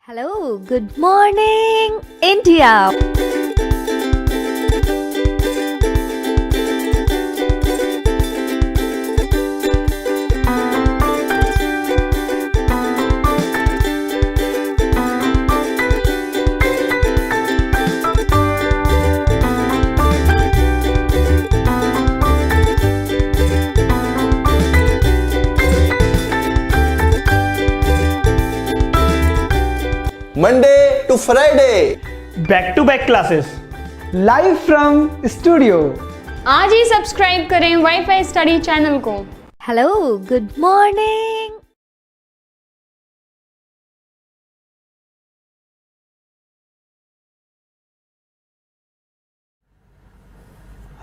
Hello, good morning, India. Monday to Friday, back to back classes live from studio. आज ही subscribe करें Wifi Study channel को। Hello, good morning.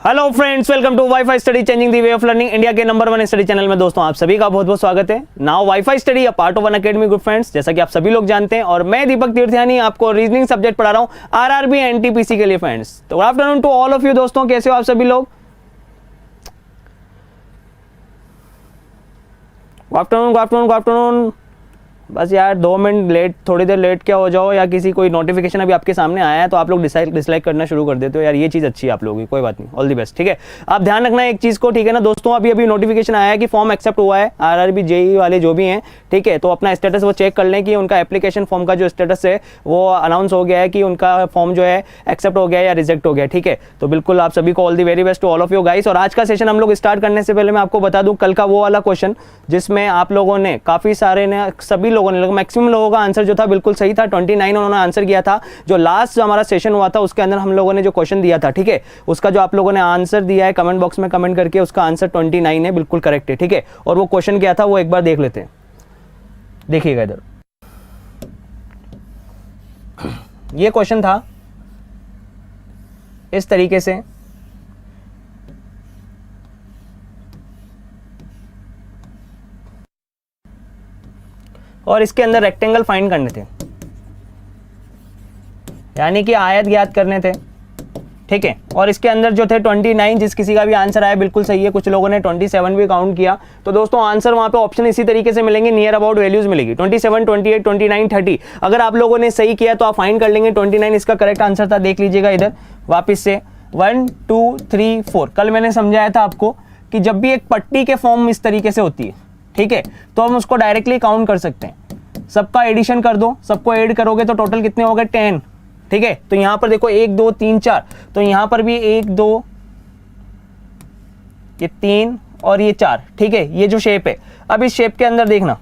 Hello friends, welcome to Wifi Study changing the way of learning, India के number 1 study channel में। दोस्तों आप सभी का बहुत बहुत स्वागत है। Now Wifi Study a part of Unacademy group friends, जैसा कि आप सभी लोग जानते हैं, और मैं दीपक तीर्थयानी आपको रीजनिंग सब्जेक्ट पढ़ा रहा हूं आरआरबी एनटीपीसी के लिए फ्रेंड्स। तो good afternoon to all of you दोस्तों, कैसे हो आप सभी लोग? Good afternoon, good afternoon, good afternoon. बस यार 2 मिनट लेट, थोड़ी देर लेट क्या हो जाओ, या किसी कोई नोटिफिकेशन अभी आपके सामने आया है तो आप लोग डिसलाइक करना शुरू कर देते हो यार। ये चीज़ अच्छी है आप लोगों की, कोई बात नहीं, ऑल दी बेस्ट। ठीक है, आप ध्यान रखना एक चीज़ को, ठीक है ना दोस्तों। अभी अभी नोटिफिकेशन आया है कि फॉर्म एक्सेप्ट हुआ है, आरआरबी जेई वाले जो भी हैं, ठीक है, तो अपना स्टेटस वो चेक कर लें कि उनका एप्लीकेशन फॉर्म का जो स्टेटस है वो अनाउंस हो गया है कि उनका फॉर्म जो है एक्सेप्ट हो गया या रिजेक्ट हो गया। ठीक है, तो बिल्कुल आप सभी को all the very best to all of you guys. और आज का सेशन हम लोग स्टार्ट करने से पहले मैं आपको बता दूं, कल का वो वाला क्वेश्चन जिसमें आप लोगों ने काफ़ी सारे ने, सभी लोगों ने, मैक्सिमम लोगों का आंसर जो था बिल्कुल सही था। 29 उन्होंने आंसर किया था। जो लास्ट हमारा सेशन हुआ था उसके अंदर हम लोगों ने जो क्वेश्चन दिया था, ठीक है, उसका जो आप लोगों ने आंसर दिया है कमेंट बॉक्स में कमेंट करके, उसका आंसर 29 है, बिल्कुल करेक्ट है। ठीक है, और वो क्वेश्चन क्या था वो एक बार देख लेते हैं। देखिएगा इधर, ये क्वेश्चन था इस तरीके से, और इसके अंदर रेक्टेंगल फाइंड करने थे, यानी कि आयत ज्ञात करने थे। ठीक है, और इसके अंदर जो थे 29, जिस किसी का भी आंसर आया बिल्कुल सही है, कुछ लोगों ने 27 भी काउंट किया। तो दोस्तों आंसर वहां पे ऑप्शन इसी तरीके से मिलेंगे, नियर अबाउट वैल्यूज मिलेगी 27, 28, 29, 30। अगर आप लोगों ने सही किया तो आप फाइंड कर लेंगे 29 इसका करेक्ट आंसर था। देख लीजिएगा इधर वापिस से 1 2 3 4। कल मैंने समझाया था आपको कि जब भी एक पट्टी के फॉर्म इस तरीके से होती है, ठीक है, तो हम उसको डायरेक्टली काउंट कर सकते हैं। सबका एडिशन कर दो, सबको ऐड करोगे तो टोटल कितने हो गए 10। ठीक है, तो यहां पर देखो 1 2 3 4, तो यहां पर भी 1 2 ये 3 और ये 4। ठीक है, ये जो शेप है, अब इस शेप के अंदर देखना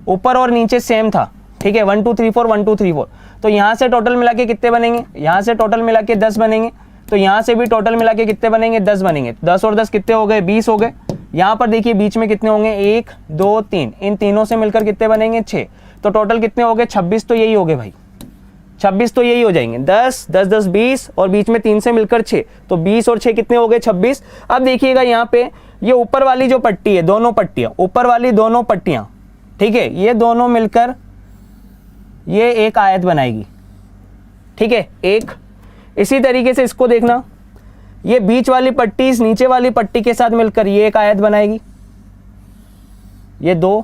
ऊपर और नीचे सेम था। ठीक है, 1 2 3 4 1 2 3 4। तो यहां से टोटल मिला के कितने बनेंगे? यहां से टोटल मिला के 10 बनेंगे। तो यहां से भी टोटल मिला के कितने बनेंगे? 10 बनेंगे। 10 और 10 कितने हो गए? 20 हो गए। यहां पर देखिए बीच में कितने होंगे? 1 2 3, इन तीनों से मिलकर कितने बनेंगे? 6। तो टोटल कितने हो गए? 26। तो यही हो गए भाई, 26 तो यही हो जाएंगे। 10 10 10 20, और बीच में 3 से मिलकर 6, तो 20 और 6 कितने हो गए? 26। अब देखिएगा यहाँ पे ये ऊपर वाली जो पट्टी है, दोनों पट्टियां, ऊपर वाली दोनों पट्टियां, ठीक है, ये दोनों मिलकर ये एक आयत बनाएगी। ठीक है, एक। इसी तरीके से इसको देखना, ये बीच वाली पट्टी इस नीचे वाली पट्टी के साथ मिलकर ये एक आयत बनाएगी, ये 2।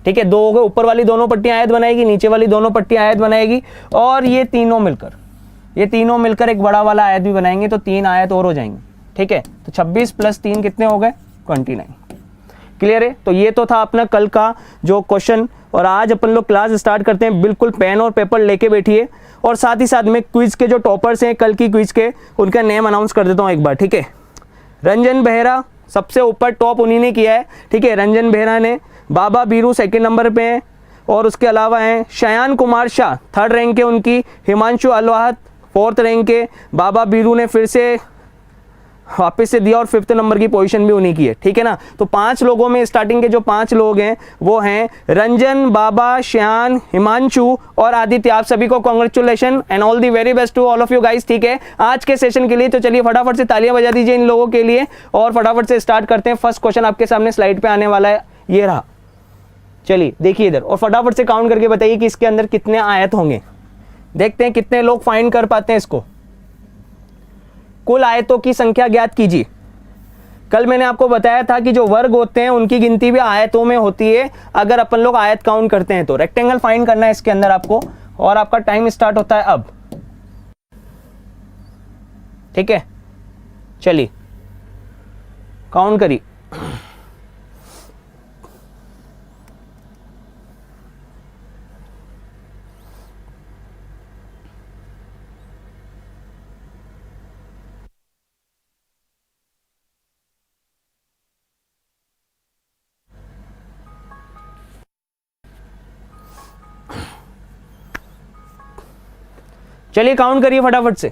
ठीक है, 2 हो गए। ऊपर वाली दोनों पट्टियां आयत बनाएगी, नीचे वाली दोनों पट्टियां आयत बनाएगी, और ये तीनों मिलकर एक बड़ा वाला आयत भी बनाएंगे, तो 3 आयत और हो जाएंगे। ठीक है, तो 26 + 3 कितने हो गए? 29। क्लियर है? तो ये तो था अपना कल का जो क्वेश्चन, और आज अपन लोग क्लास स्टार्ट करते हैं। बिल्कुल पेन और पेपर लेके बैठिए, और साथ ही साथ में क्विज के जो टॉपर्स हैं कल की क्विज के, उनका नेम अनाउंस कर देता हूँ एक बार। ठीक है, रंजन बेहरा सबसे ऊपर टॉप उन्हीं ने किया है। ठीक है, रंजन बेहरा ने। बाबा बीरू सेकंड नंबर पे हैं, और उसके अलावा हैं शयान कुमार शाह 3rd रैंक के उनकी, हिमांशु अलवाहत 4th रैंक के, बाबा बीरू ने फिर से वापस से दिया और 5th नंबर की पोजीशन भी उन्हीं की है। ठीक है ना, तो 5 लोगों में स्टार्टिंग के जो 5 लोग हैं वो हैं रंजन, बाबा, श्यान, हिमांशु और आदित्य। आप सभी को congratulation and all the very best to all of you guys. ठीक है, आज के सेशन के लिए तो चलिए फटाफट से तालियां बजा दीजिए इन लोगों के लिए, और फटाफट से स्टार्ट करते हैं। फर्स्ट क्वेश्चन आपके सामने स्लाइड पे आने वाला है, ये रहा। चलिए देखिए इधर, और फटाफट से काउंट करके बताइए कि इसके अंदर कितने आयत होंगे। देखते हैं कितने लोग फाइंड कर पाते हैं इसको। कुल आयतों की संख्या ज्ञात कीजिए। कल मैंने आपको बताया था कि जो वर्ग होते हैं उनकी गिनती भी आयतों में होती है, अगर अपन लोग आयत काउंट करते हैं तो। रेक्टेंगल फाइंड करना है इसके अंदर आपको, और आपका टाइम स्टार्ट होता है अब। ठीक है, चलिए काउंट करिए। चलिए काउंट करिए फटाफट से।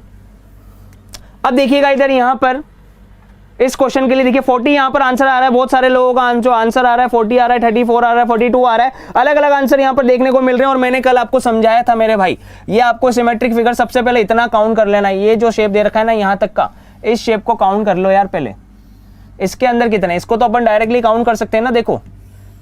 अब देखिएगा इधर यहां पर इस क्वेश्चन के लिए देखिए 40 यहां पर आंसर आ रहा है, बहुत सारे लोगों का जो आंसर आ रहा है 40 आ रहा है, 34 आ रहा है, 42 आ रहा है, अलग अलग आंसर यहां पर देखने को मिल रहे हैं। और मैंने कल आपको समझाया था मेरे भाई, ये आपको सिमेट्रिक फिगर सबसे पहले इतना काउंट कर लेना, ये जो शेप दे रखा है ना यहां तक का, इस शेप को काउंट कर लो यार पहले। इसके अंदर कितने, इसको तो अपन डायरेक्टली काउंट कर सकते हैं ना। देखो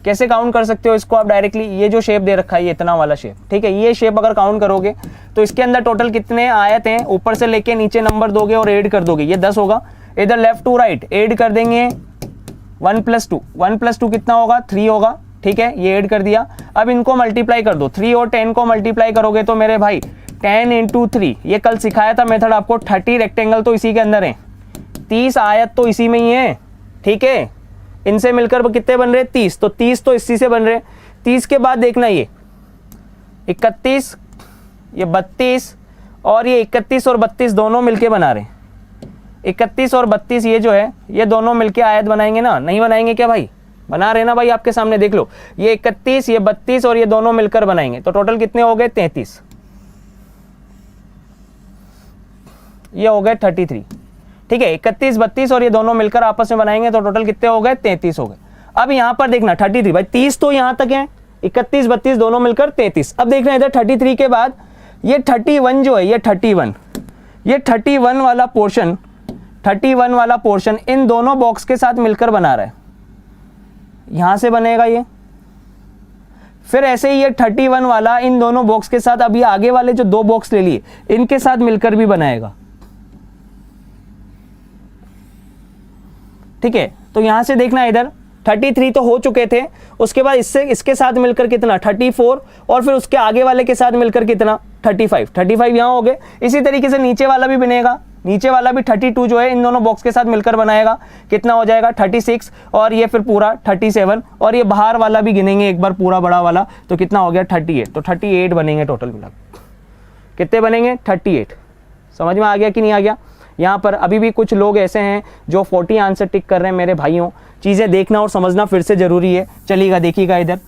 कैसे काउंट कर सकते हो इसको आप डायरेक्टली, ये जो शेप दे रखा है ये इतना वाला शेप, ठीक है, ये शेप अगर काउंट करोगे तो इसके अंदर टोटल कितने आयत हैं, ऊपर से लेके नीचे नंबर दोगे और ऐड कर दोगे, ये 10 होगा। इधर लेफ्ट टू राइट ऐड कर देंगे 1 + 2, 1 + 2 कितना होगा, 3 होगा, ठीक है, ये ऐड कर दिया। अब इनको मल्टीप्लाई कर दो, 3 और 10 को मल्टीप्लाई करोगे तो मेरे भाई 10 × 3, ये कल सिखाया था मेथड आपको। 30 रेक्टेंगल तो इसी के अंदर है, 30 आयत तो इसी में ही है, ठीक है। इनसे मिलकर कितने बन रहे, 30, तो 30 तो इसी से बन रहे। 30 के बाद देखना ये 31, ये 32 और ये 31 और 32 दोनों मिलके बना रहे। 31 और 32 ये जो है ये दोनों मिलके आयत बनाएंगे ना, नहीं बनाएंगे क्या भाई, बना रहे ना भाई, आपके सामने देख लो, ये 31 ये 32 और ये दोनों मिलकर बनाएंगे, तो टोटल कितने हो गए 33, ये हो गए 33, ठीक है। 31 32 और ये दोनों मिलकर आपस में बनाएंगे तो टोटल कितने हो गए 33 हो गए। अब यहां पर देखना 33 भाई, 30 तो यहां तक है, 31 32 दोनों मिलकर 33। अब देखना इधर 33 के बाद ये 31 जो है, ये 31 वाला पोर्शन, 31 वाला पोर्शन इन दोनों बॉक्स के साथ मिलकर बना रहा है, यहां से बनेगा ये। फिर ऐसे ही ये 31 वाला इन दोनों बॉक्स के साथ, अभी आगे वाले जो 2 बॉक्स ले लिए इनके साथ मिलकर भी बनाएगा, ठीक है। तो यहां से देखना इधर 33 तो हो चुके थे, उसके बाद इससे इसके साथ मिलकर कितना 34 और फिर उसके आगे वाले के साथ मिलकर कितना 35 यहां हो गए। इसी तरीके से नीचे वाला भी बनेगा, नीचे वाला भी 32 जो है इन दोनों बॉक्स के साथ मिलकर बनाएगा, कितना हो जाएगा 36 और ये फिर पूरा 37 और ये बाहर वाला भी गिनेंगे एक बार पूरा बड़ा वाला, तो कितना हो गया 38, तो 38 बनेंगे टोटल मिला, कितने बनेंगे 38। समझ में आ गया कि नहीं आ गया। यहाँ पर अभी भी कुछ लोग ऐसे हैं जो 40 आंसर टिक कर रहे हैं मेरे भाइयों, चीज़ें देखना और समझना फिर से ज़रूरी है। चलिएगा देखिएगा इधर,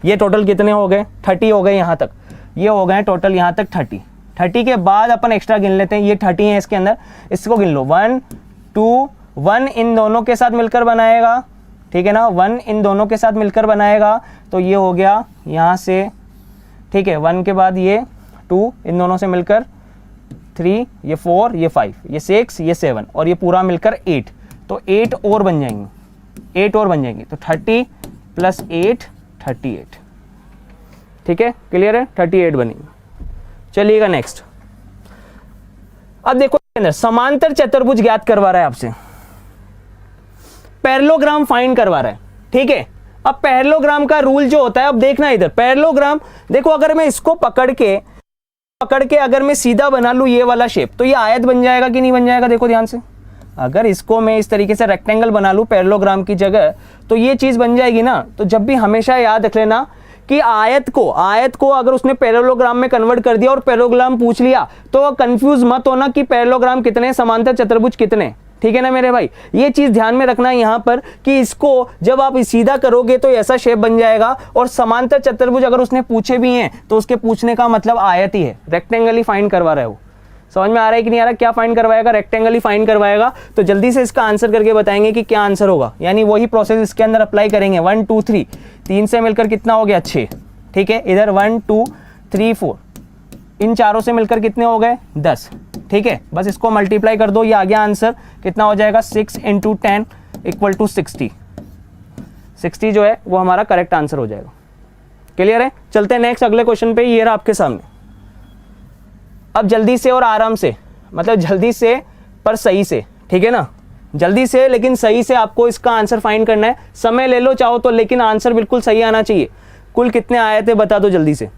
ये टोटल कितने हो गए 30 हो गए यहाँ तक, ये हो गए टोटल यहाँ तक 30 के बाद अपन एक्स्ट्रा गिन लेते हैं, ये 30 है इसके अंदर, इसको गिन लो 1 2 1 इन दोनों के साथ मिलकर बनाएगा, ठीक है ना, 1 इन दोनों के साथ मिलकर बनाएगा, तो ये हो गया यहाँ से, ठीक है। 1 के बाद ये 2 इन दोनों से मिलकर 3, ये 4, ये 5, ये 6, ये 7 और ये पूरा मिलकर 8, तो 8 और बन जाएंगे, 8 और बन जाएंगे, तो 30 + 8 38, ठीक है, क्लियर है, 38 बनेंगे। चलिएगा नेक्स्ट। अब देखो अंदर समांतर चतुर्भुज ज्ञात करवा रहा है आपसे, पैरेललोग्राम फाइंड करवा रहा है, ठीक है। अब पैरेललोग्राम का रूल जो होता है, अब देखना इधर पैरेललोग्राम, देखो अगर मैं इसको पकड़ के अगर मैं सीधा बना लूं ये वाला शेप, तो ये आयत बन जाएगा कि नहीं बन जाएगा, देखो ध्यान से। अगर इसको मैं इस तरीके से रेक्टेंगल बना लूं पैरेललोग्राम की जगह, तो ये चीज बन जाएगी ना। तो जब भी हमेशा याद रख लेना कि आयत को अगर उसने पैरेललोग्राम में कन्वर्ट कर दिया और पैरेललोग्राम पूछ लिया, तो कंफ्यूज मत होना कि पैरेललोग्राम कितने, समांतर चतुर्भुज कितने, ठीक है ना मेरे भाई। ये चीज ध्यान में रखना है यहाँ पर कि इसको जब आप सीधा करोगे तो ऐसा शेप बन जाएगा, और समांतर चतुर्भुज अगर उसने पूछे भी हैं तो उसके पूछने का मतलब आयत ही है, रेक्टेंगल ही फाइंड करवा रहा है वो। समझ में आ रहा है कि नहीं आ रहा, क्या फाइंड करवाएगा, रेक्टेंगल ही फाइंड करवाएगा। तो जल्दी से इसका आंसर करके बताएंगे कि क्या आंसर होगा, यानी वही प्रोसेस इसके अंदर अप्लाई करेंगे। 1 2 3, 3 से मिलकर कितना हो गया 6, ठीक है। इधर 1 2 3 4, इन चारों से मिलकर कितने हो गए 10, ठीक है। बस इसको मल्टीप्लाई कर दो, ये आ गया आंसर, कितना हो जाएगा 6 × 10 = 60। 60 जो है वो हमारा करेक्ट आंसर हो जाएगा। क्लियर है। चलते हैं नेक्स्ट अगले क्वेश्चन पे, ये रहा आपके सामने। अब जल्दी से और आराम से, मतलब जल्दी से पर सही से, ठीक है ना, जल्दी से लेकिन सही से आपको इसका आंसर फाइंड करना है, समय ले लो चाहो तो, लेकिन आंसर बिल्कुल सही आना चाहिए। कुल कितने आए थे बता दो जल्दी से।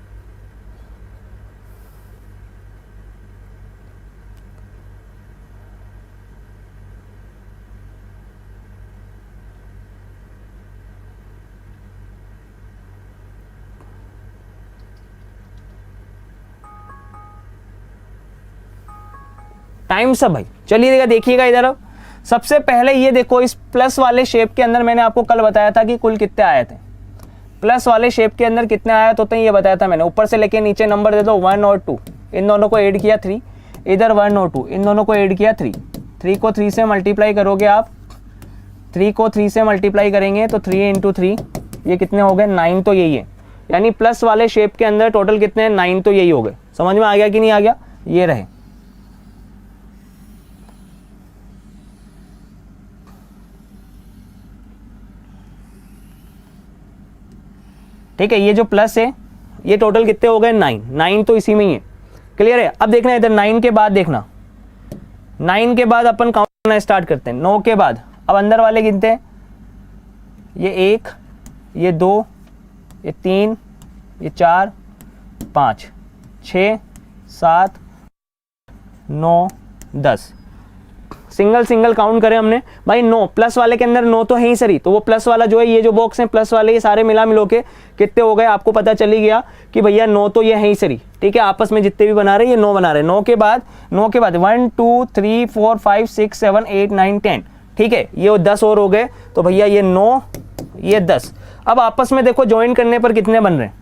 टाइम सब भाई, चलिए देखिएगा इधर। अब सबसे पहले ये देखो, इस प्लस वाले शेप के अंदर मैंने आपको कल बताया था कि कुल कितने आए थे। प्लस वाले शेप के अंदर कितने आए तो ये बताया था मैंने। ऊपर से लेके नीचे नंबर दे दो 1 और 2, इन दोनों को ऐड किया 3, इधर 1 और 2, इन दोनों को ऐड किया 3। 3 को 3 से मल्टीप्लाई करोगे आप, 3 को 3 से मल्टीप्लाई करेंगे तो 3 × 3 ये कितने हो गए 9, तो यही है। यानी प्लस वाले शेप के अंदर टोटल कितने हैं 9, तो यही हो गए। समझ में आ गया कि नहीं आ गया? ये रहे। ठीक है, ये जो प्लस है ये टोटल कितने हो गए 9, 9 तो इसी में ही है। क्लियर है? अब देखना इधर 9 के बाद, देखना 9 के बाद अपन काउंट करना स्टार्ट करते हैं। 9 के बाद अब अंदर वाले गिनते हैं, ये 1, ये 2, ये 3, ये 4, 5, 6, 7, 9, 10। सिंगल सिंगल काउंट करें हमने भाई। 9 प्लस वाले के अंदर 9 तो है ही सरी, तो वो प्लस वाला जो है, ये जो बॉक्स है प्लस वाले, ये सारे मिला मिलो के कितने हो गए आपको पता चल ही गया कि भैया 9 तो ये है ही सरी। ठीक है, आपस में जितने भी बना रहे हैं ये 9 बना रहे हैं। 9 के बाद 1 2 3 4 5 6 7 8 9 10। ठीक है, ये 10 और हो गए, तो भैया ये 9 ये 10। अब आपस में देखो ज्वाइन करने पर कितने बन रहे हैं,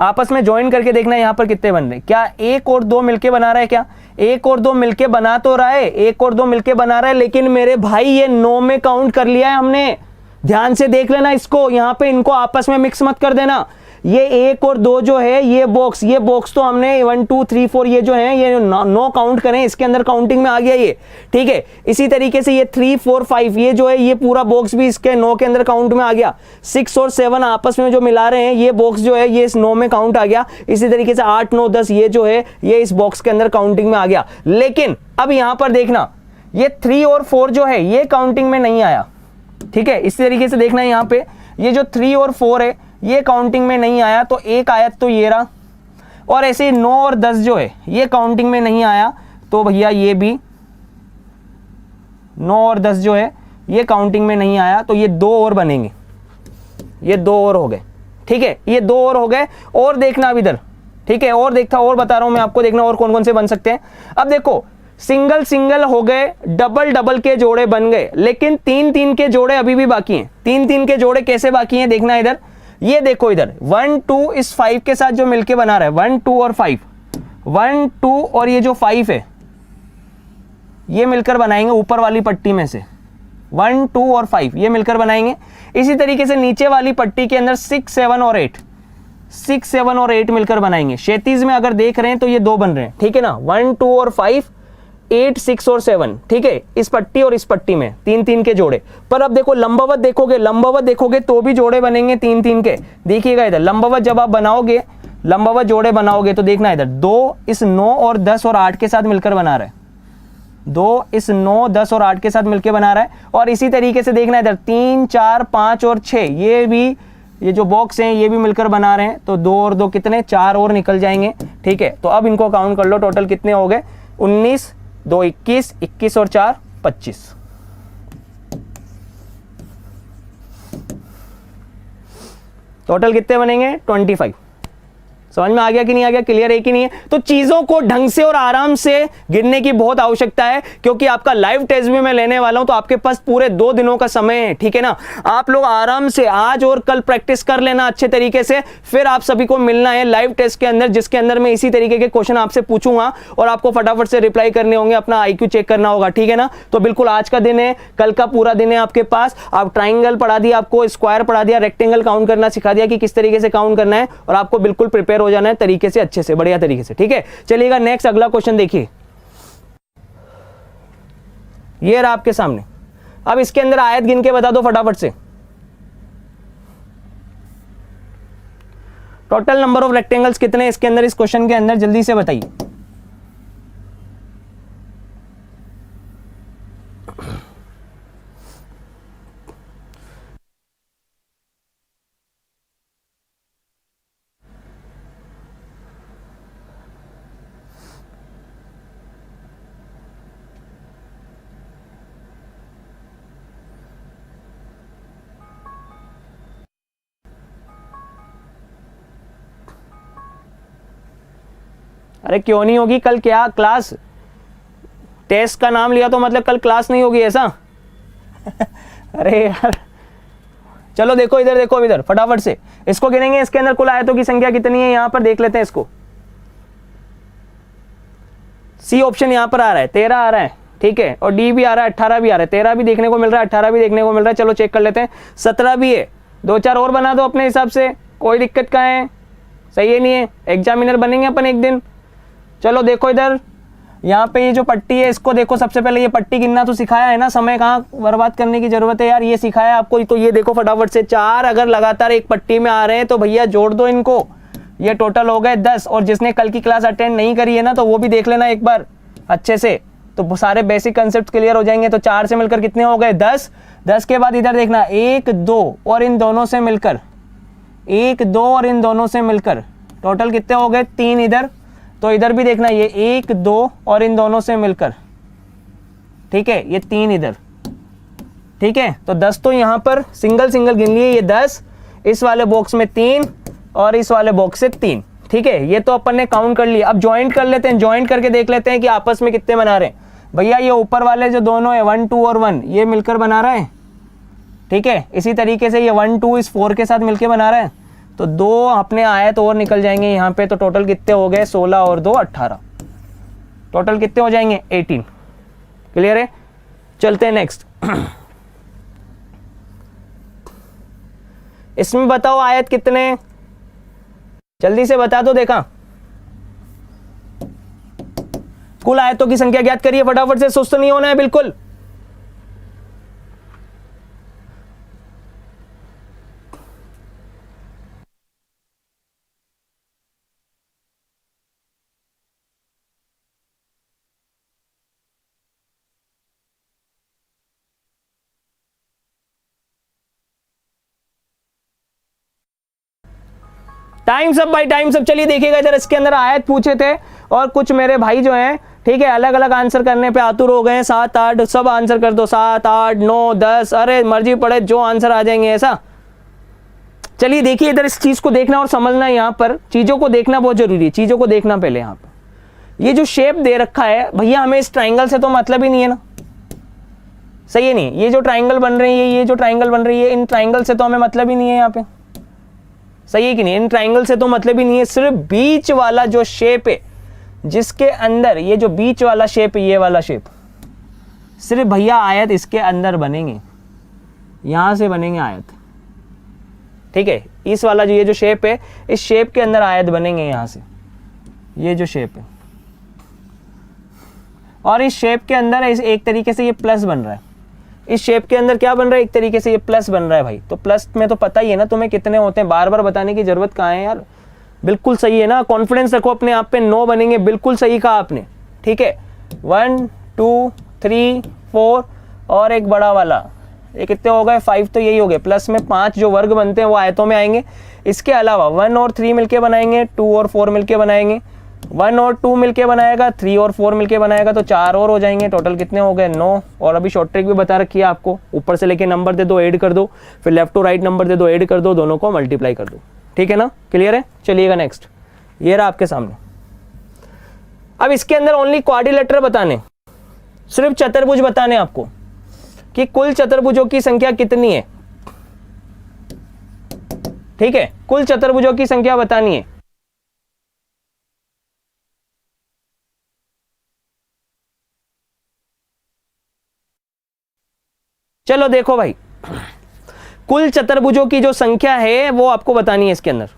आपस में ज्वाइन करके देखना यहाँ पर कितने बन रहे हैं। क्या 1 और 2 मिलके बना रहा है? क्या 1 और 2 मिलके बना तो रहा है, 1 और 2 मिलके बना रहा है, लेकिन मेरे भाई ये 9 में काउंट कर लिया है हमने। ध्यान से देख लेना इसको, यहाँ पे इनको आपस में मिक्स मत कर देना। ये 1 और 2 जो है ये बॉक्स तो हमने 1 2 3 4 ये जो है ये 9 काउंट करें, इसके अंदर काउंटिंग में आ गया ये। ठीक है, इसी तरीके से ये 3 4 5 ये जो है ये पूरा बॉक्स भी इसके 9 के अंदर काउंट में आ गया। 6 और 7 आपस में जो मिला रहे हैं ये बॉक्स जो है ये इस 9 में काउंट आ गया। इसी तरीके से 8 9 10 ये जो है ये इस बॉक्स के अंदर काउंटिंग में आ गया। लेकिन अब यहां पर देखना ये 3 और 4 जो है ये काउंटिंग में नहीं आया। ठीक है, इसी तरीके से देखना यहाँ पे ये जो 3 और 4 है ये काउंटिंग में नहीं आया, तो एक आयत तो ये रहा। और ऐसे 9 और 10 जो है ये काउंटिंग में नहीं आया, तो भैया ये भी 9 और 10 जो है ये काउंटिंग में नहीं आया, तो ये 2 और बनेंगे, ये 2 और हो गए। ठीक है, ये 2 और हो गए। और देखना अब इधर, ठीक है, और देखता और बता रहा हूं मैं आपको, देखना और कौन कौन से बन सकते हैं। अब देखो सिंगल सिंगल हो गए, डबल डबल के जोड़े बन गए, लेकिन 3 3 के जोड़े अभी भी बाकी हैं। 3 3 के जोड़े कैसे बाकी हैं देखना इधर, ये देखो इधर 1 2 इस 5 के साथ जो मिलके बना रहा है 1 2 और 5, 1 2 और ये जो 5 है ये मिलकर बनाएंगे ऊपर वाली पट्टी में से 1 2 और 5 ये मिलकर बनाएंगे। इसी तरीके से नीचे वाली पट्टी के अंदर 6 7 और 8, 6 7 और 8 मिलकर बनाएंगे। क्षैतिज में अगर देख रहे हैं तो ये 2 बन रहे हैं। ठीक है ना, 1 2 और 5 8 6 और 7। ठीक है, इस पट्टी और इस पट्टी में 3 3 के जोड़े। पर अब देखो लंबवत देखोगे तो भी जोड़े बनेंगे 3 3 के। देखिएगा इधर लंबवत जब आप बनाओगे, लंबवत जोड़े बनाओगे तो देखना इधर 2 इस 9 और 10 और 8 के साथ मिलकर बना रहा है, 2 इस 9 10 और 8 के साथ मिलकर बना रहा है। और इसी तरीके से देखना इधर 3 4 5 और 6 ये भी, ये जो बॉक्स हैं ये भी मिलकर बना रहे हैं, तो 2 और 2 कितने 4 और निकल जाएंगे। ठीक है, तो अब इनको काउंट कर लो, टोटल कितने हो गए 19 2 21, 21 और 4 25। टोटल कितने बनेंगे 25। समझ में आ गया कि नहीं आ गया, क्लियर है कि नहीं है? तो चीजों को ढंग से और आराम से गिनने की बहुत आवश्यकता है, क्योंकि आपका लाइव टेस्ट भी मैं लेने वाला हूं, तो आपके पास पूरे 2 दिनों का समय है। ठीक है ना, आप लोग आराम से आज और कल प्रैक्टिस कर लेना अच्छे तरीके से, फिर आप सभी को मिलना है लाइव टेस्ट के अंदर, जिसके अंदर मैं इसी तरीके के क्वेश्चन आपसे पूछूंगा और आपको फटाफट से रिप्लाई करने होंगे, अपना IQ चेक करना होगा। ठीक है ना, तो बिल्कुल आज का दिन है, कल का पूरा दिन है आपके पास। आप ट्राइंगल पढ़ा दिया, आपको स्क्वायर पढ़ा दिया, रेक्टेंगल काउंट करना सिखा दिया कि किस तरीके से काउंट करना है, और आपको बिल्कुल प्रिपेयर हो जाना है तरीके से, अच्छे से, बढ़िया तरीके से। ठीक है, चलिएगा नेक्स्ट अगला क्वेश्चन देखिए, ये रहा आपके सामने। अब इसके अंदर आयत गिन के बता दो फटाफट से। टोटल नंबर ऑफ रेक्टेंगल्स कितने इसके अंदर, इस क्वेश्चन के अंदर, जल्दी से बताइए। अरे क्यों नहीं होगी, कल क्या क्लास, टेस्ट का नाम लिया तो मतलब कल क्लास नहीं होगी ऐसा? अरे यार चलो देखो इधर, देखो इधर फटाफट से इसको गिनेंगे। इसके अंदर कुल आयतों की संख्या कितनी है यहां पर देख लेते हैं इसको। सी ऑप्शन यहां पर आ रहा है, 13 आ रहा है, ठीक है, और डी भी आ रहा है, 18 भी आ रहा है, 13 भी देखने को मिल रहा है, 18 भी देखने को मिल रहा है। चलो चेक कर लेते हैं, 17 भी है, 2-4 और बना दो अपने हिसाब से, कोई दिक्कत कहाँ है, सही है नहीं है, एग्जामिनर बनेंगे अपन एक दिन। चलो देखो इधर, यहाँ पे ये जो पट्टी है इसको देखो, सबसे पहले ये पट्टी गिनना तो सिखाया है ना, समय कहाँ बर्बाद करने की जरूरत है यार, ये सिखाया आपको। तो ये देखो फटाफट से, 4 अगर लगातार एक पट्टी में आ रहे हैं तो भैया जोड़ दो इनको, ये टोटल हो गए 10। और जिसने कल की क्लास अटेंड नहीं करी है ना तो वो भी देख लेना एक बार अच्छे से, तो सारे बेसिक कंसेप्ट क्लियर हो जाएंगे। तो 4 से मिलकर कितने हो गए 10। 10 के बाद इधर देखना 1 2 और इन दोनों से मिलकर 1 2 और इन दोनों से मिलकर टोटल कितने हो गए 3 इधर। तो इधर भी देखना ये 1 2 और इन दोनों से मिलकर, ठीक है, ये 3 इधर, ठीक है। तो 10 तो यहाँ पर सिंगल सिंगल गिन लिए, ये 10 इस वाले बॉक्स में 3 और इस वाले बॉक्स से 3, ठीक है। ये तो अपन ने काउंट कर लिया। अब ज्वाइंट कर लेते हैं, ज्वाइंट करके देख लेते हैं कि आपस में कितने बना रहे हैं। भैया ये ऊपर वाले जो दोनों है 1 2 और 1 ये मिलकर बना रहा है, ठीक है। इसी तरीके से ये 1 2 इस 4 के साथ मिलकर बना रहा है, तो 2 अपने आयत और निकल जाएंगे यहाँ पे। तो टोटल कितने हो गए 16 और 2 18, टोटल कितने हो जाएंगे 18। क्लियर है, चलते हैं नेक्स्ट। इसमें बताओ आयत कितने, जल्दी से बता दो। देखा कुल आयतों की संख्या ज्ञात करिए फटाफट से, सुस्त नहीं होना है बिल्कुल। टाइम्स अप भाई, टाइम्स अप। चलिए देखिएगा इधर, इसके अंदर आयत पूछे थे और कुछ मेरे भाई जो हैं, ठीक है, अलग अलग आंसर करने पे आतुर हो गए। 7 8 सब आंसर कर दो, 7 8 9 10, अरे मर्जी पड़े जो आंसर आ जाएंगे ऐसा। चलिए देखिए इधर, इस चीज को देखना और समझना, यहाँ पर चीजों को देखना बहुत जरूरी है, चीजों को देखना पहले। यहाँ पर ये जो शेप दे रखा है भैया, हमें इस ट्राइंगल से तो मतलब ही नहीं है ना, सही है नहीं। ये जो ट्राइंगल बन रही है, ये जो ट्राइंगल बन रही है, इन ट्राइंगल से तो हमें मतलब ही नहीं है यहाँ पे, सही है कि नहीं। इन ट्राइंगल से तो मतलब ही नहीं है, सिर्फ बीच वाला जो शेप है, जिसके अंदर ये जो बीच वाला शेप है, ये वाला शेप, सिर्फ भैया आयत इसके अंदर बनेंगे, यहां से बनेंगे आयत, ठीक है। इस वाला जो ये जो शेप है, इस शेप के अंदर आयत बनेंगे यहां से, ये जो शेप है, और इस शेप के अंदर एक तरीके से ये प्लस बन रहा है। इस शेप के अंदर क्या बन रहा है, एक तरीके से ये प्लस बन रहा है भाई। तो प्लस में तो पता ही है ना तुम्हें कितने होते हैं, बार बार बताने की जरूरत कहाँ है यार, बिल्कुल सही है ना। कॉन्फिडेंस रखो अपने आप पे, 9 बनेंगे, बिल्कुल सही कहा आपने, ठीक है। 1 2 3 4 और एक बड़ा वाला, ये कितने हो गए 5, तो यही हो गए। प्लस में 5 जो वर्ग बनते हैं वो आयतों में आएंगे। इसके अलावा 1 और 3 मिलके बनाएंगे, 2 और 4 मिलके बनाएंगे, 1 और 2 मिलके बनाएगा, 3 और 4 मिलके बनाएगा, तो 4 और हो जाएंगे। टोटल कितने हो गए 9। और अभी शॉर्ट ट्रिक भी बता रखी है आपको, ऊपर से लेके नंबर दे दो, ऐड कर दो, फिर लेफ्ट टू राइट नंबर दे दो, ऐड कर दो, दोनों को मल्टीप्लाई कर दो, ठीक है ना। क्लियर है, चलिएगा नेक्स्ट। ये रहा आपके सामने। अब इसके अंदर ओनली क्वाड्रिलेटरल बताने, सिर्फ चतुर्भुज बताने आपको कि कुल चतुर्भुजों की संख्या कितनी है, ठीक है, कुल चतुर्भुजों की संख्या बतानी है। चलो देखो भाई, कुल चतुर्भुजों की जो संख्या है वो आपको बतानी है इसके अंदर।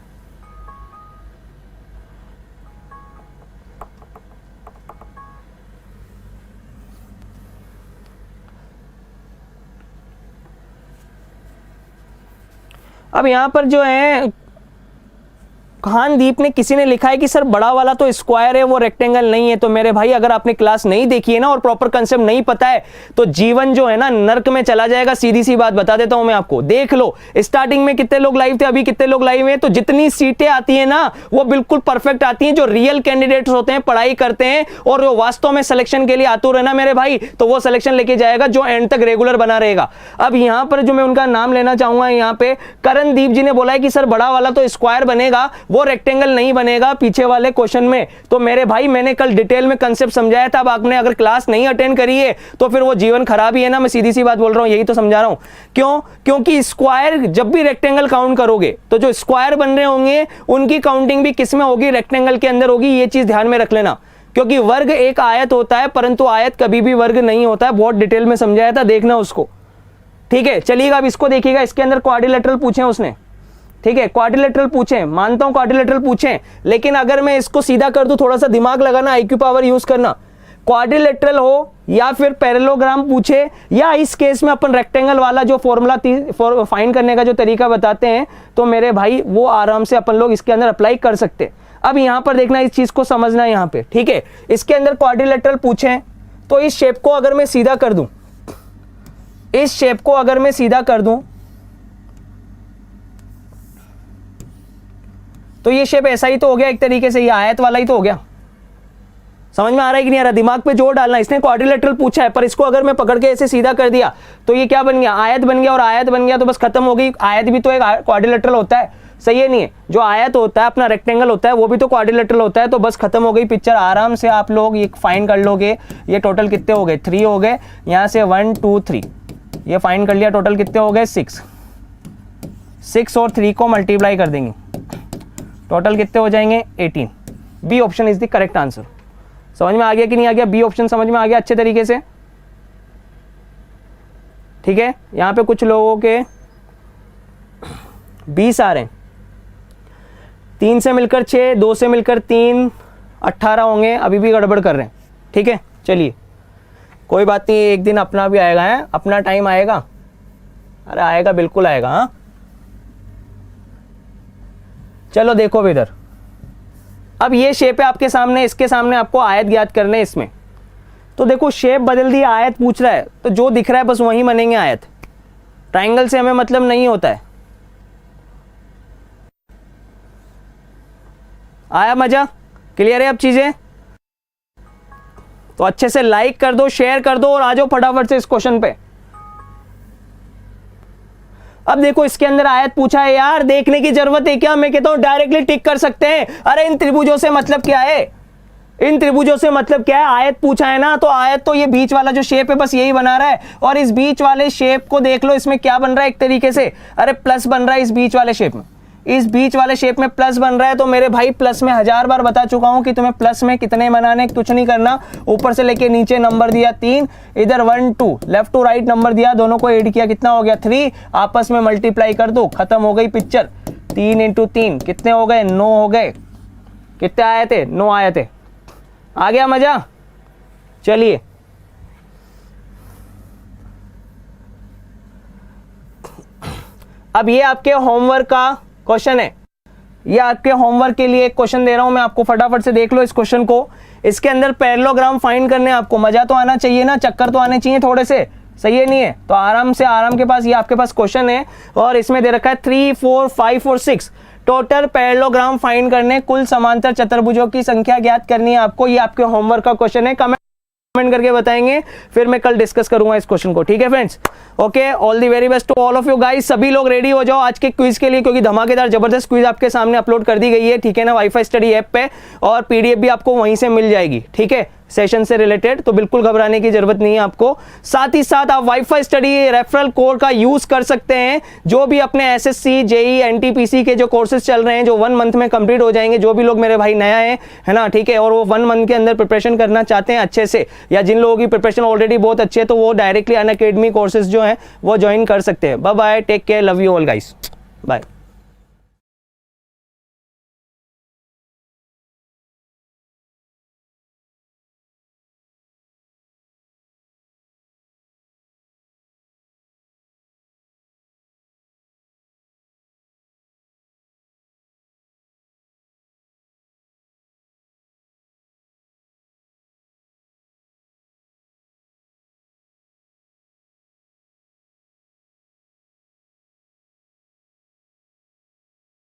अब यहां पर जो है खानदीप ने किसी ने लिखा है कि सर बड़ा वाला तो स्क्वायर है, वो रेक्टेंगल नहीं है। तो मेरे भाई अगर आपने क्लास नहीं देखी है ना और प्रॉपर कंसेप्ट नहीं पता है तो जीवन जो है ना नर्क में चला जाएगा। सीधी सी बात बता देता हूं मैं आपको, देख लो स्टार्टिंग में कितने लोग लाइव थे, अभी कितने लोग लाइव हैं। तो जितनी सीटें आती है ना वो बिल्कुल परफेक्ट आती हैं। जो रियल कैंडिडेट्स होते हैं, पढ़ाई करते हैं और जो वास्तव में सिलेक्शन के लिए आतुर है ना मेरे भाई, तो वो सिलेक्शन लेके जाएगा जो एंड तक रेगुलर बना रहेगा। अब यहां पर जो मैं उनका नाम लेना चाहूंगा, यहाँ पे करणदीप जी ने बोला है कि सर बड़ा वाला तो स्क्वायर बनेगा, वो रेक्टेंगल नहीं बनेगा पीछे वाले क्वेश्चन में। तो मेरे भाई मैंने कल डिटेल में कंसेप्ट समझाया था, अब आपने अगर क्लास नहीं अटेंड करी है तो फिर वो जीवन खराब ही है ना, मैं सीधी सी बात बोल रहा हूं, यही तो समझा रहा हूं। क्यों? क्योंकि स्क्वायर जब भी रेक्टेंगल काउंट करोगे तो जो स्क्वायर बन रहे होंगे उनकी काउंटिंग भी किस में होगी? रेक्टेंगल के अंदर होगी। ये चीज ध्यान में रख लेना, क्योंकि वर्ग एक आयत होता है परंतु आयत कभी भी वर्ग नहीं होता है। बहुत डिटेल में समझाया था, देखना उसको, ठीक है। चलिएगा अब इसको देखिएगा, इसके अंदर क्वाड्रिलेटरल पूछे उसने, ठीक है, क्वाड्रिलेटरल पूछे, मानता हूं क्वाड्रिलेटरल पूछे, लेकिन अगर मैं इसको सीधा कर दूं, थोड़ा सा दिमाग लगाना, आईक्यू पावर यूज करना, क्वाड्रिलेटरल हो या फिर पैरेललोग्राम पूछे, या इस केस में अपन रेक्टेंगल वाला जो फॉर्मूला फाइंड करने का जो तरीका बताते हैं, तो मेरे भाई वो आराम से अपन लोग इसके अंदर अप्लाई कर सकते हैं। अब यहां पर देखना, इस चीज को समझना यहां पे, ठीक है। इसके अंदर क्वाड्रिलेटरल पूछे तो इस शेप को अगर मैं सीधा कर दूं, इस शेप को अगर मैं सीधा कर दूं तो ये शेप ऐसा ही तो हो गया एक तरीके से, ये आयत वाला ही तो हो गया। समझ में आ रहा है कि नहीं आ रहा? दिमाग पे जोर डालना। इसने क्वाड्रिलेटरल पूछा है, पर इसको अगर मैं पकड़ के ऐसे सीधा कर दिया तो ये क्या बन गया? आयत बन गया, और आयत बन गया तो बस खत्म हो गई। आयत भी तो एक क्वाड्रिलेटरल होता है, सही है नहीं है? जो आयत होता है अपना रेक्टेंगल होता है वो भी तो क्वाड्रिलेटरल होता है। तो बस खत्म हो गई पिक्चर, आराम से आप लोग ये फाइंड कर लोगे। ये टोटल कितने हो गए? 3 हो गए। यहाँ से 1 2 3 ये फाइंड कर लिया, टोटल कितने हो गए? 6 और 3 को मल्टीप्लाई कर देंगे, टोटल कितने हो जाएंगे? 18। B option is the correct answer. समझ में आ गया कि नहीं आ गया? बी ऑप्शन समझ में आ गया अच्छे तरीके से, ठीक है। यहां पे कुछ लोगों के 20 आ रहे हैं, 3 से मिलकर 6, 2 से मिलकर 3, 18 होंगे। अभी भी गड़बड़ कर रहे हैं, ठीक है। चलिए कोई बात नहीं, एक दिन अपना भी आएगा, है अपना टाइम आएगा। अरे आएगा, बिल्कुल आएगा। हाँ चलो देखो अब इधर, अब ये शेप है आपके सामने, इसके सामने आपको आयत ज्ञात करने इसमें। तो देखो शेप बदल दी, आयत पूछ रहा है, तो जो दिख रहा है बस वही बनेंगे आयत। ट्रायंगल से हमें मतलब नहीं होता है। आया मजा? क्लियर है अब चीजें? तो अच्छे से लाइक कर दो, शेयर कर दो और आ जाओ फटाफट से इस क्वेश्चन पे। अब देखो इसके अंदर आयत पूछा है यार, देखने की जरूरत है क्या? मैं कहता हूं डायरेक्टली टिक कर सकते हैं। अरे इन त्रिभुजों से मतलब क्या है? इन त्रिभुजों से मतलब क्या है? आयत पूछा है ना, तो आयत तो ये बीच वाला जो शेप है बस यही बना रहा है। और इस बीच वाले शेप को देख लो, इसमें क्या बन रहा है एक तरीके से? अरे प्लस बन रहा है इस बीच वाले शेप में, इस बीच वाले शेप में प्लस बन रहा है। तो मेरे भाई प्लस में 1000 बार बता चुका हूं कि तुम्हें प्लस में कितने बनाने, कुछ नहीं करना। ऊपर से लेके नीचे नंबर दिया 3, इधर 1 2, लेफ्ट टू राइट नंबर दिया, दोनों को ऐड किया, कितना हो गया? 3। आपस में मल्टीप्लाई कर दो, खत्म हो गई पिक्चर। 3 × 3 कितने हो गए? 9 हो गए। कितने आए थे? 9 आए थे। आ गया मजा? चलिए अब ये आपके होमवर्क का क्वेश्चन है, ये आपके होमवर्क के लिए एक क्वेश्चन दे रहा हूं मैं आपको, फटाफट से देख लो इस क्वेश्चन को। इसके अंदर पैरेललोग्राम फाइंड करने आपको, मजा तो आना चाहिए ना, चक्कर तो आने चाहिए थोड़े से, सही है नहीं है? तो आराम से, आराम के पास ये आपके पास क्वेश्चन है और इसमें दे रखा है 3 4 5 और 6 टोटल पैरेललोग्राम फाइंड करने, कुल समांतर चतुर्भुजों की संख्या ज्ञात करनी है आपको। ये आपके होमवर्क का क्वेश्चन है, कमेंट करके बताएंगे, फिर मैं कल डिस्कस करूंगा इस क्वेश्चन को, ठीक है friends? Okay, all the very best to all of you guys. सभी लोग रेडी हो जाओ आज के क्विज के लिए, क्योंकि धमाकेदार जबरदस्त क्विज आपके सामने अपलोड कर दी गई है, ठीक है ना, वाईफाई स्टडी ऐप पे, और पीडीएफ भी आपको वहीं से मिल जाएगी, ठीक है, सेशन से रिलेटेड। तो बिल्कुल घबराने की जरूरत नहीं है आपको। साथ ही साथ आप वाईफाई स्टडी रेफरल कोड का यूज कर सकते हैं, जो भी अपने एसएससी जेई एनटीपीसी के जो कोर्सेज चल रहे हैं, जो 1 मंथ में कंप्लीट हो जाएंगे, जो भी लोग मेरे भाई नया है ना, ठीक है, और वो 1 मंथ के अंदर प्रिपरेशन करना चाहते हैं अच्छे से, या जिन लोगों की प्रिपरेशन ऑलरेडी बहुत अच्छी है, तो वो डायरेक्टली अनअकैडमी कोर्सेज जो है वो ज्वाइन कर सकते हैं। Bye bye, take care, love you all guys, bye.